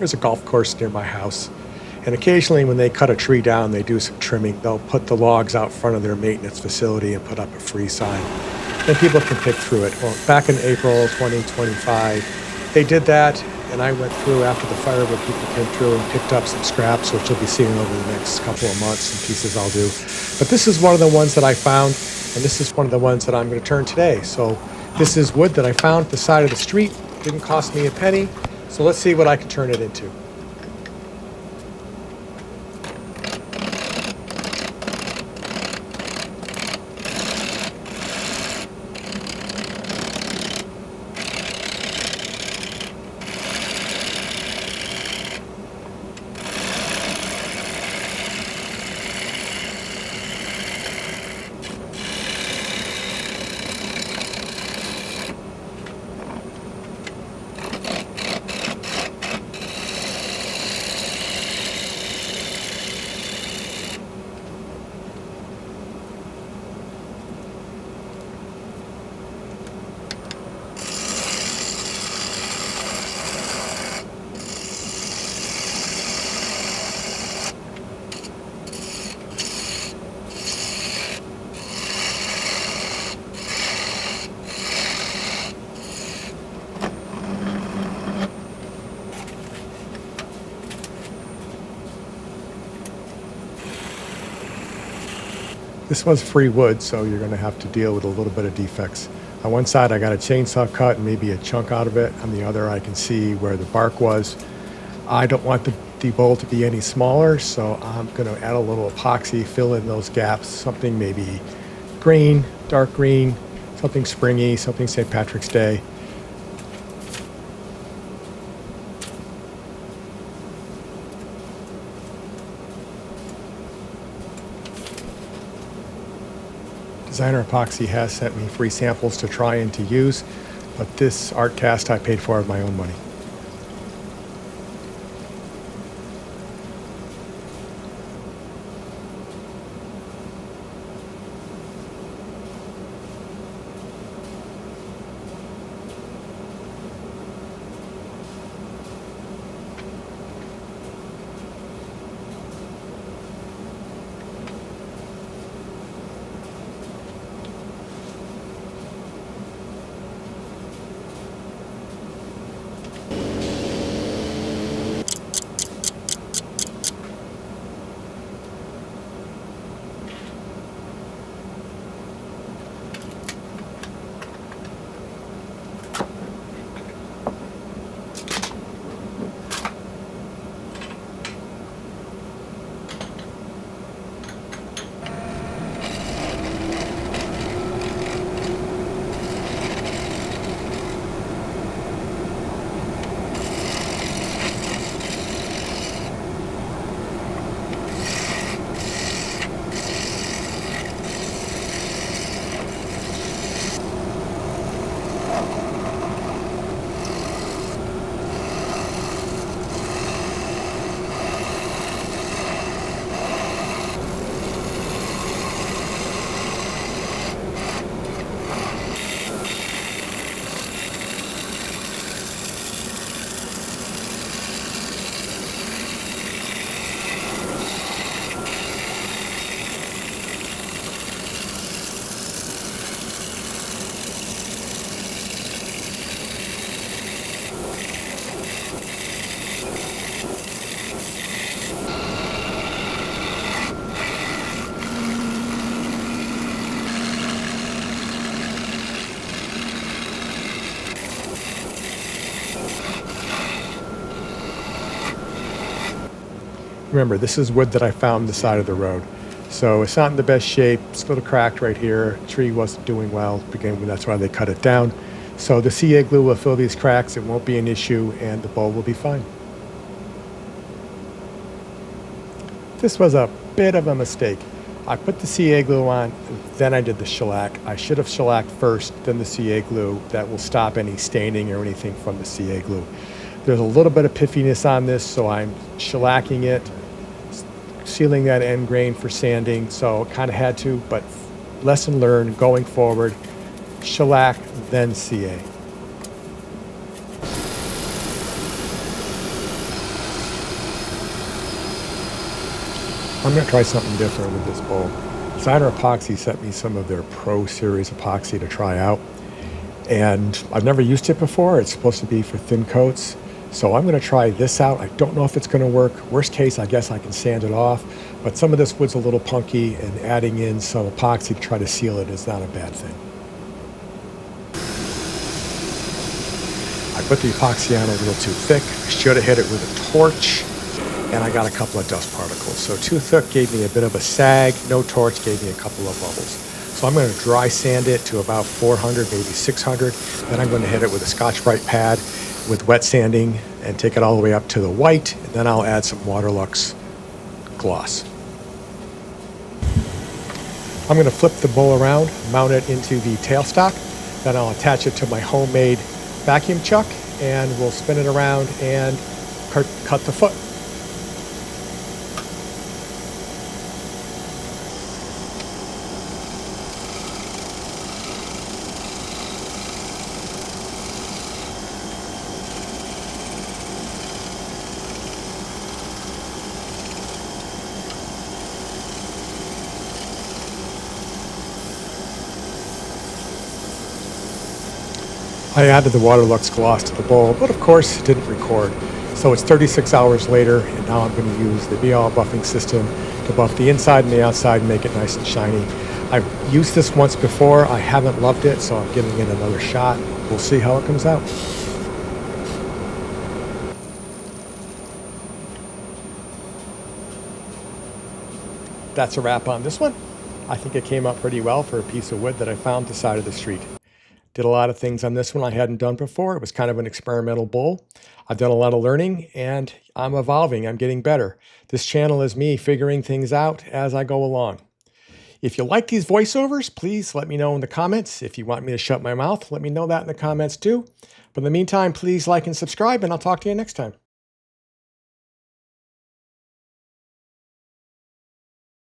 There's a golf course near my house. And occasionally when they cut a tree down, they do some trimming. They'll put the logs out front of their maintenance facility and put up a free sign. Then people can pick through it. Well, back in April 2025, they did that, and I went through after the fire where people came through and picked up some scraps, which you'll be seeing over the next couple of months, some pieces I'll do. But this is one of the ones that I found, and this is one of the ones that I'm going to turn today. So this is wood that I found at the side of the street. Didn't cost me a penny. So let's see what I can turn it into. This was free wood, so you're going to have to deal with a little bit of defects. On one side, I got a chainsaw cut and maybe a chunk out of it. On the other, I can see where the bark was. I don't want the bowl to be any smaller, so I'm going to add a little epoxy, fill in those gaps, something maybe green, dark green, something springy, something St. Patrick's Day. Designer Epoxy has sent me free samples to try and to use, but this art cast I paid for with my own money. Remember, this is wood that I found on the side of the road. So it's not in the best shape. It's a little cracked right here. The tree wasn't doing well to begin with. That's why they cut it down. So the CA glue will fill these cracks. It won't be an issue, and the bowl will be fine. This was a bit of a mistake. I put the CA glue on, then I did the shellac. I should have shellacked first, then the CA glue. That will stop any staining or anything from the CA glue. There's a little bit of piffiness on this, so I'm shellacking it, sealing that end grain for sanding, so kind of had to, but lesson learned going forward, shellac, then CA. I'm going to try something different with this bowl. Designer Epoxy sent me some of their Pro Series epoxy to try out, and I've never used it before. It's supposed to be for thin coats, so I'm going to try this out. I don't know if it's going to work. Worst case, I guess I can sand it off, but some of this wood's a little punky, and adding in some epoxy to try to seal it is not a bad thing. I put the epoxy on a little too thick. I should have hit it with a torch, and I got a couple of dust particles. So too thick gave me a bit of a sag. No torch gave me a couple of bubbles. So I'm going to dry sand it to about 400, maybe 600. Then I'm going to hit it with a Scotch-Brite pad with wet sanding and take it all the way up to the white. And then I'll add some Waterlux gloss. I'm going to flip the bowl around, mount it into the tailstock. Then I'll attach it to my homemade vacuum chuck, and we'll spin it around and cut the foot. I added the Waterlux gloss to the bowl, but of course it didn't record. So it's 36 hours later, and now I'm going to use the Be-All buffing system to buff the inside and the outside and make it nice and shiny. I've used this once before. I haven't loved it, so I'm giving it another shot. We'll see how it comes out. That's a wrap on this one. I think it came out pretty well for a piece of wood that I found at the side of the street. Did a lot of things on this one I hadn't done before. It was kind of an experimental bowl. I've done a lot of learning, and I'm evolving. I'm getting better. This channel is me figuring things out as I go along. If you like these voiceovers, please let me know in the comments. If you want me to shut my mouth, let me know that in the comments too. But in the meantime, please like and subscribe, and I'll talk to you next time.